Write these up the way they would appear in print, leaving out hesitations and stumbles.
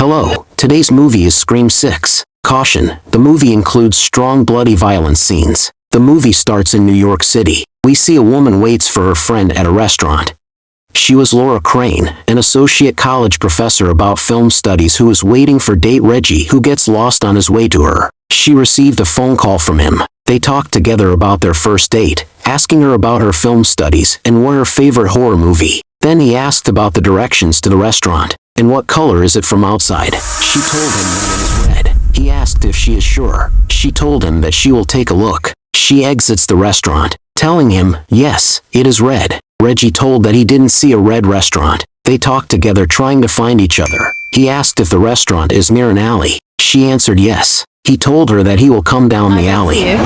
Hello, today's movie is Scream 6. Caution, the movie includes strong bloody violence scenes. The movie starts in New York City. We see a woman waits for her friend at a restaurant. She was Laura Crane, an associate college professor about film studies who is waiting for date Reggie, who gets lost on his way to her. She received a phone call from him. They talked together about their first date, asking her about her film studies and what her favorite horror movie. Then he asked about the directions to the restaurant, and what color is it from outside. She told him that it is red. He asked if she is sure. She told him that she will take a look. She exits the restaurant, telling him, yes, it is red. Reggie told that he didn't see a red restaurant. They talked together trying to find each other. He asked if the restaurant is near an alley. She answered yes. He told her that he will come down the alley.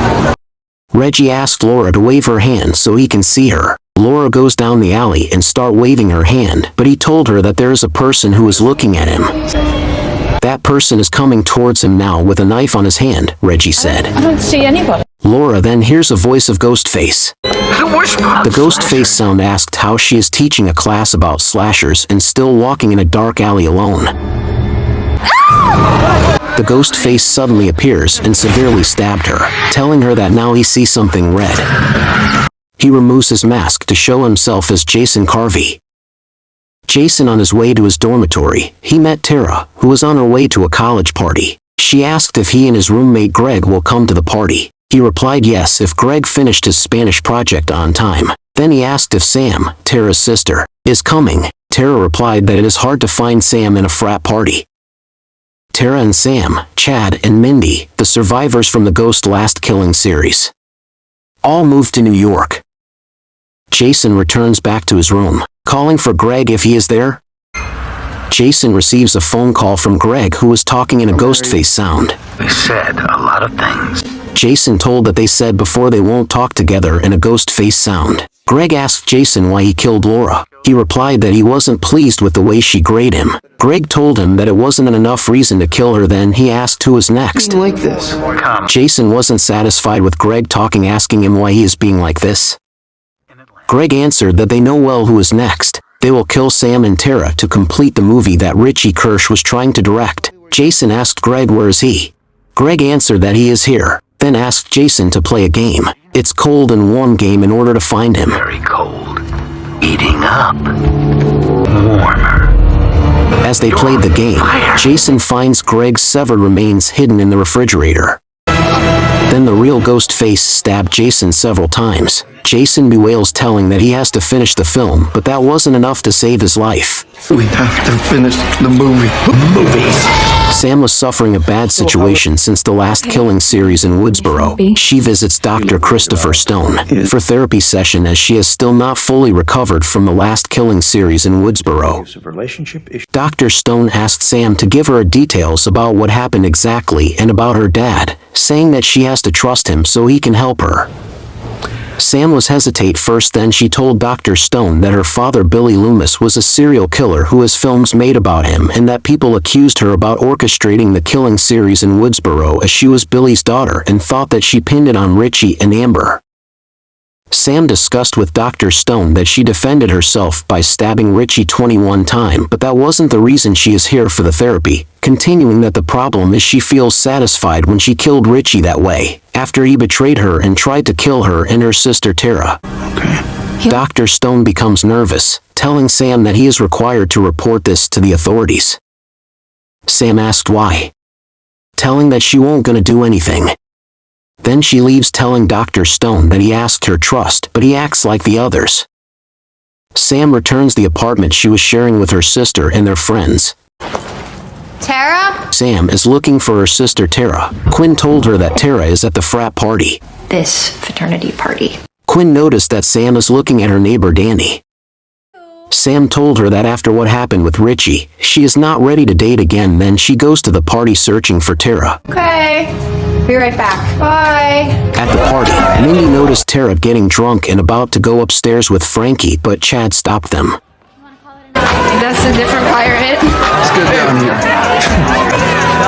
Reggie asked Laura to wave her hand so he can see her. Laura goes down the alley and start waving her hand, but he told her that there is a person who is looking at him. That person is coming towards him now with a knife on his hand, Reggie said. I don't see anybody. Laura then hears a voice of Ghostface. The Ghostface sound asked how she is teaching a class about slashers and still walking in a dark alley alone. The Ghostface suddenly appears and severely stabbed her, telling her that now he sees something red. He removes his mask to show himself as Jason Carvey. Jason, on his way to his dormitory, he met Tara, who was on her way to a college party. She asked if he and his roommate Greg will come to the party. He replied yes if Greg finished his Spanish project on time. Then he asked if Sam, Tara's sister, is coming. Tara replied that it is hard to find Sam in a frat party. Tara and Sam, Chad and Mindy, the survivors from the Ghost Last Killing series, all moved to New York. Jason returns back to his room, calling for Greg if he is there. Jason receives a phone call from Greg, who was talking in a Ghostface sound. They said a lot of things. Jason told that they said before they won't talk together in a Ghostface sound. Greg asked Jason why he killed Laura. He replied that he wasn't pleased with the way she grayed him. Greg told him that it wasn't enough reason to kill her. Then he asked who was next. Like this. Jason wasn't satisfied with Greg talking, asking him why he is being like this. Greg answered that they know well who is next. They will kill Sam and Tara to complete the movie that Richie Kirsch was trying to direct. Jason asked Greg where is he. Greg answered that he is here, then asked Jason to play a game. It's cold and warm game in order to find him. Very cold. Heating up. Warmer. As they played the game, Jason finds Greg's severed remains hidden in the refrigerator. Then the real Ghostface stabbed Jason several times. Jason bewails, telling that he has to finish the film, but that wasn't enough to save his life. We have to finish the movie. Sam was suffering a bad situation since the Last Killing series in Woodsboro. She visits Dr. Christopher Stone for therapy session as she has still not fully recovered from the Last Killing series in Woodsboro. Dr. Stone asked Sam to give her details about what happened exactly and about her dad, saying that she has to trust him so he can help her. Sam was hesitate first, then she told Dr. Stone that her father Billy Loomis was a serial killer who has films made about him and that people accused her about orchestrating the killing series in Woodsboro as she was Billy's daughter and thought that she pinned it on Richie and Amber. Sam discussed with Dr. Stone that she defended herself by stabbing Richie 21 times, but that wasn't the reason she is here for the therapy, continuing that the problem is she feels satisfied when she killed Richie that way, after he betrayed her and tried to kill her and her sister Tara. Dr. Stone becomes nervous, telling Sam that he is required to report this to the authorities. Sam asked why, telling that she won't gonna do anything. Then she leaves, telling Dr. Stone that he asked her trust, but he acts like the others. Sam returns the apartment she was sharing with her sister and their friends. Tara? Sam is looking for her sister Tara. Quinn told her that Tara is at the frat party. This fraternity party. Quinn noticed that Sam is looking at her neighbor Danny. Sam told her that after what happened with Richie, she is not ready to date again. Then she goes to the party searching for Tara. Okay. Be right back. Bye. At the party, Mindy noticed Tara getting drunk and about to go upstairs with Frankie, but Chad stopped them. That's a different pirate. Let's go down here.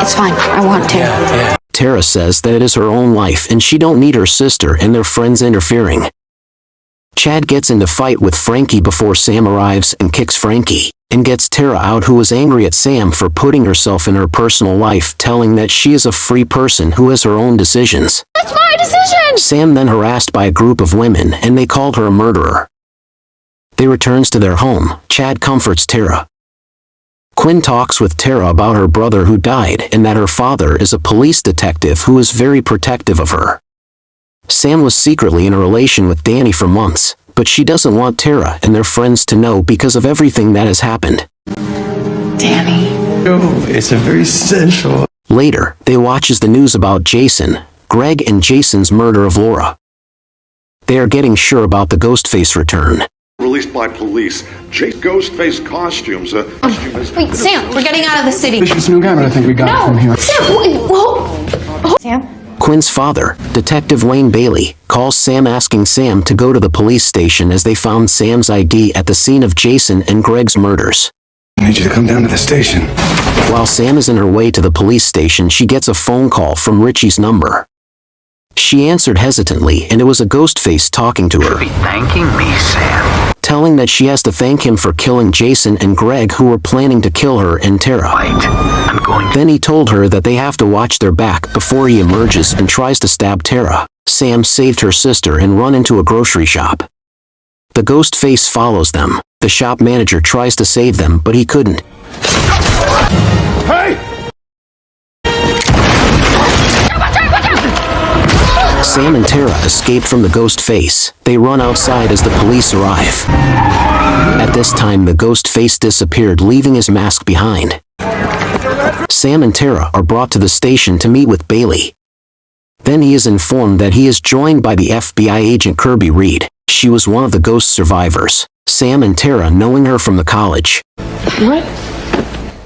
It's fine. I want to. Tara says that it is her own life and she don't need her sister and their friends interfering. Chad gets into fight with Frankie before Sam arrives and kicks Frankie. and gets Tara out, who is angry at Sam for putting herself in her personal life, telling that she is a free person who has her own decisions. That's my decision! Sam then harassed by a group of women, and they called her a murderer. They returns to their home. Chad comforts Tara. Quinn talks with Tara about her brother who died and that her father is a police detective who is very protective of her. Sam was secretly in a relation with Danny for months, but she doesn't want Tara and their friends to know because of everything that has happened. Danny. Oh, it's a very sensual. Later, they watches the news about Jason, Greg and Jason's murder of Laura. They are getting sure about the Ghostface return. Released by police. Ghostface costumes. Wait, Sam, we're getting out of the city. This new guy, but I think we got it from here. Sam, wait, whoa. Sam? Quinn's father, Detective Wayne Bailey, calls Sam asking Sam to go to the police station as they found Sam's ID at the scene of Jason and Greg's murders. I need you to come down to the station. While Sam is on her way to the police station, she gets a phone call from Richie's number. She answered hesitantly, and it was a Ghostface talking to her. Be thanking me, Sam. Telling that she has to thank him for killing Jason and Greg, who were planning to kill her and Tara. Wait, I'm going to... Then he told her that they have to watch their back before he emerges and tries to stab Tara. Sam saved her sister and run into a grocery shop. The Ghostface follows them. The shop manager tries to save them, but he couldn't. Hey! Sam and Tara escape from the Ghostface. They run outside as the police arrive. At this time, the Ghostface disappeared, leaving his mask behind. Sam and Tara are brought to the station to meet with Bailey. Then he is informed that he is joined by the FBI agent Kirby Reed. She was one of the ghost survivors. Sam and Tara knowing her from the college. What?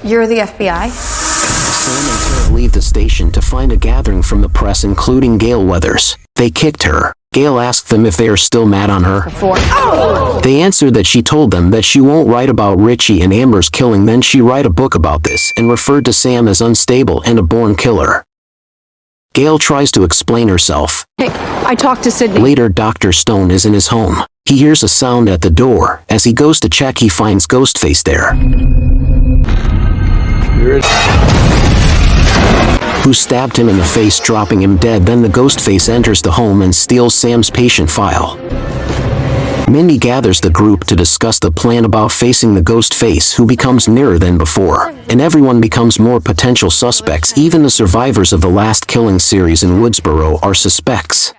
You're the FBI? Sam and Tara leave the station to find a gathering from the press, including Gail Weathers. They kicked her. Gail asked them if they are still mad on her. They answered that she told them that she won't write about Richie and Amber's killing. Then she write a book about this and referred to Sam as unstable and a born killer. Gail tries to explain herself. Hey, I talked to Sydney. Later, Dr. Stone is in his home. He hears a sound at the door. As he goes to check, he finds Ghostface there, who stabbed him in the face, dropping him dead. Then the Ghostface enters the home and steals Sam's patient file. Mindy gathers the group to discuss the plan about facing the Ghostface, who becomes nearer than before, and everyone becomes more potential suspects. Even the survivors of the last killing series in Woodsboro are suspects.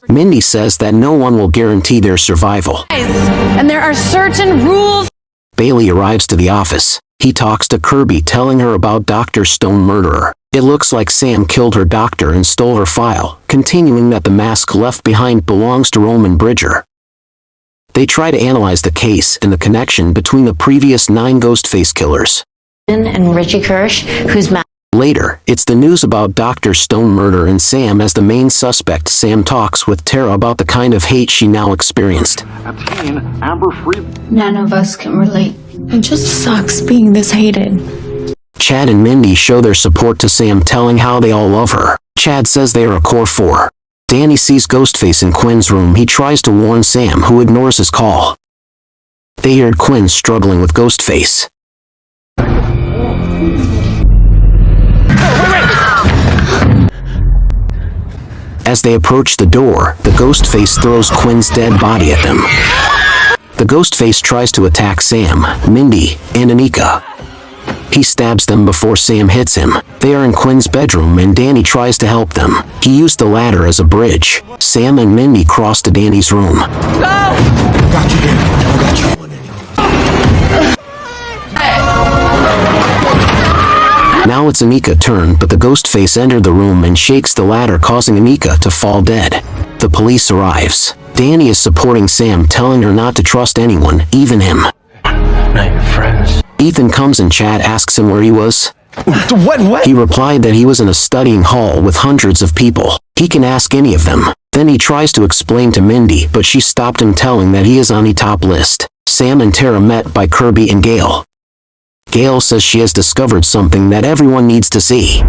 Mindy says that no one will guarantee their survival. And there are certain rules. Bailey arrives to the office. He talks to Kirby, telling her about Dr. Stone murderer. It looks like Sam killed her doctor and stole her file, continuing that the mask left behind belongs to Roman Bridger. They try to analyze the case and the connection between the previous 9 Ghostface killers. And Richie Kirsch, who's mad. Later, it's the news about Dr. Stone murder and Sam as the main suspect. Sam talks with Tara about the kind of hate she now experienced. None of us can relate. It just sucks being this hated. Chad and Mindy show their support to Sam, telling how they all love her. Chad says they are a core 4. Danny sees Ghostface in Quinn's room. He tries to warn Sam, who ignores his call. They hear Quinn struggling with Ghostface. As they approach the door, the Ghostface throws Quinn's dead body at them. The Ghostface tries to attack Sam, Mindy, and Anika. He stabs them before Sam hits him. They are in Quinn's bedroom and Danny tries to help them. He used the ladder as a bridge. Sam and Mindy cross to Danny's room. Now it's Anika's turn, but the Ghostface entered the room and shakes the ladder, causing Anika to fall dead. The police arrives. Danny is supporting Sam, telling her not to trust anyone, even him. Night, friends. Ethan comes and Chad asks him where he was. What? He replied that he was in a studying hall with hundreds of people. He can ask any of them. Then he tries to explain to Mindy, but she stopped him, telling that he is on the top list. Sam and Tara met by Kirby and Gail. Gail says she has discovered something that everyone needs to see.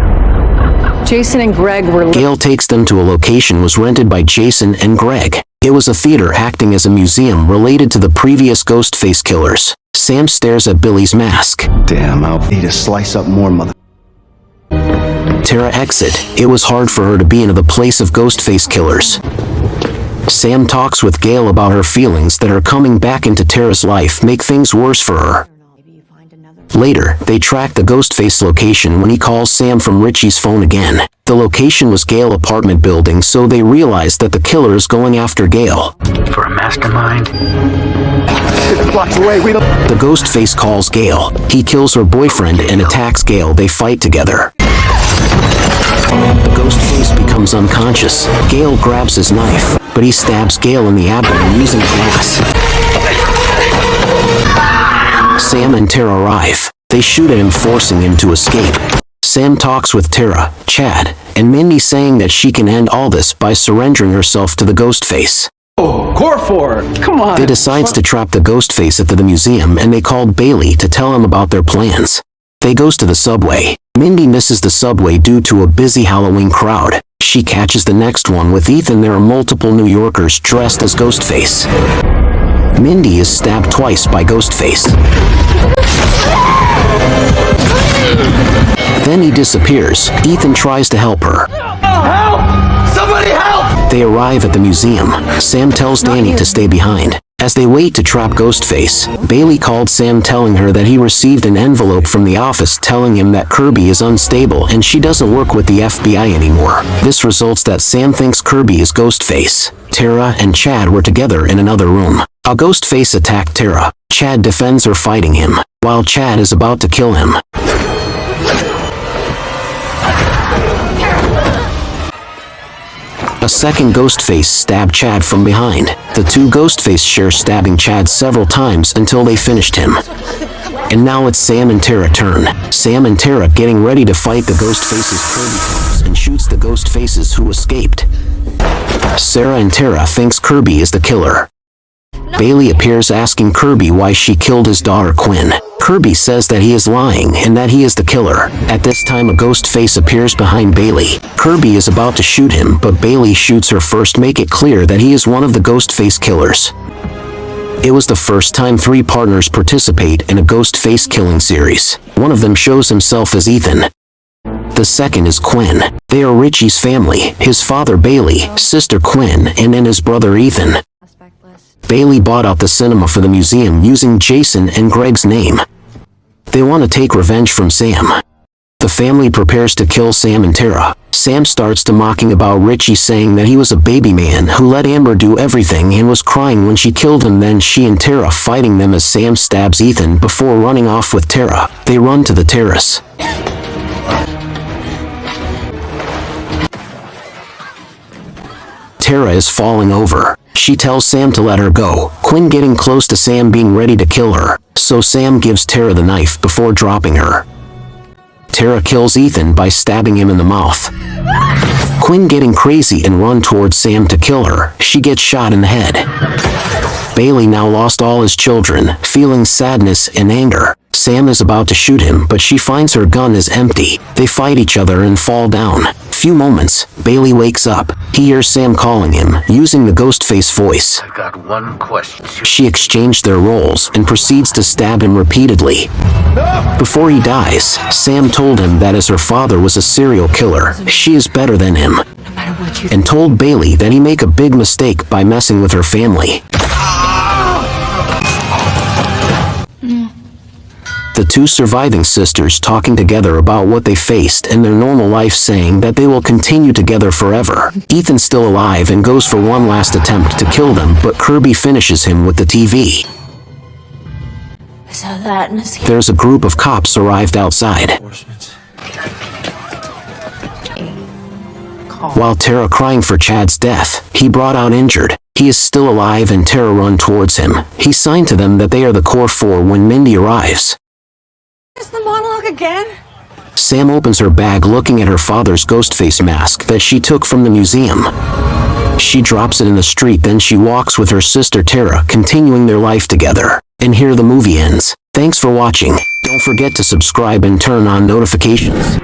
Jason and Greg were... Gail takes them to a location was rented by Jason and Greg. It was a theater acting as a museum related to the previous Ghostface killers. Sam stares at Billy's mask. Damn, I'll need to slice up more mother... Tara exit. It was hard for her to be in the place of Ghostface killers. Sam talks with Gail about her feelings that are coming back into Tara's life make things worse for her. Later, they track the Ghostface location when he calls Sam from Richie's phone again. The location was Gail apartment building, so they realize that the killer is going after Gail. For a mastermind? Blocks away, we don't... The Ghostface calls Gail. He kills her boyfriend and attacks Gail. They fight together. The Ghostface becomes unconscious. Gail grabs his knife, but he stabs Gail in the abdomen using glass. Sam and Tara arrive. They shoot at him, forcing him to escape. Sam talks with Tara, Chad, and Mindy, saying that she can end all this by surrendering herself to the Ghostface. Oh, Core 4, come on! They decide to trap the Ghostface at the museum, and they called Bailey to tell him about their plans. They goes to the subway. Mindy misses the subway due to a busy Halloween crowd. She catches the next one with Ethan. There are multiple New Yorkers dressed as Ghostface. Mindy is stabbed twice by Ghostface. Then he disappears. Ethan tries to help her. Help! Somebody help! They arrive at the museum. Sam tells Danny to stay behind. As they wait to trap Ghostface, Bailey called Sam, telling her that he received an envelope from the office telling him that Kirby is unstable and she doesn't work with the FBI anymore. This results that Sam thinks Kirby is Ghostface. Tara and Chad were together in another room. A Ghostface attacked Tara. Chad defends her, fighting him, while Chad is about to kill him. A second Ghostface stabbed Chad from behind. The two Ghostface share stabbing Chad several times until they finished him. And now it's Sam and Tara's turn. Sam and Tara getting ready to fight the Ghostface's. Kirby comes and shoots the Ghostfaces who escaped. Sarah and Tara thinks Kirby is the killer. Bailey appears, asking Kirby why she killed his daughter Quinn. Kirby says that he is lying and that he is the killer. At this time, a Ghostface appears behind Bailey. Kirby is about to shoot him, but Bailey shoots her first, make it clear that he is one of the Ghostface killers. It was the first time three partners participate in a Ghostface killing series. One of them shows himself as Ethan. The second is Quinn. They are Richie's family, his father Bailey, sister Quinn, and then his brother Ethan. Bailey bought out the cinema for the museum using Jason and Greg's name. They want to take revenge from Sam. The family prepares to kill Sam and Tara. Sam starts to mocking about Richie, saying that he was a baby man who let Amber do everything and was crying when she killed him. Then she and Tara fighting them as Sam stabs Ethan before running off with Tara. They run to the terrace. Tara is falling over. She tells Sam to let her go. Quinn getting close to Sam, being ready to kill her, so Sam gives Tara the knife before dropping her. Tara kills Ethan by stabbing him in the mouth. Quinn getting crazy and run towards Sam to kill her. She gets shot in the head. Bailey now lost all his children, feeling sadness and anger. Sam is about to shoot him, but she finds her gun is empty. They fight each other and fall down. Few moments, Bailey wakes up. He hears Sam calling him, using the Ghostface voice. I've got one question. She exchanged their roles and proceeds to stab him repeatedly. Before he dies, Sam told him that as her father was a serial killer, she is better than him, and told Bailey that he make a big mistake by messing with her family. The two surviving sisters talking together about what they faced and their normal life, saying that they will continue together forever. Ethan's still alive and goes for one last attempt to kill them, but Kirby finishes him with the TV. There's a group of cops arrived outside. While Tara crying for Chad's death, he brought out injured. He is still alive and Tara run towards him. He signed to them that they are the Core 4 when Mindy arrives. Is the monologue again? Sam opens her bag, looking at her father's Ghostface mask that she took from the museum. She drops it in the street, then she walks with her sister Tara, continuing their life together. And here the movie ends. Thanks for watching. Don't forget to subscribe and turn on notifications.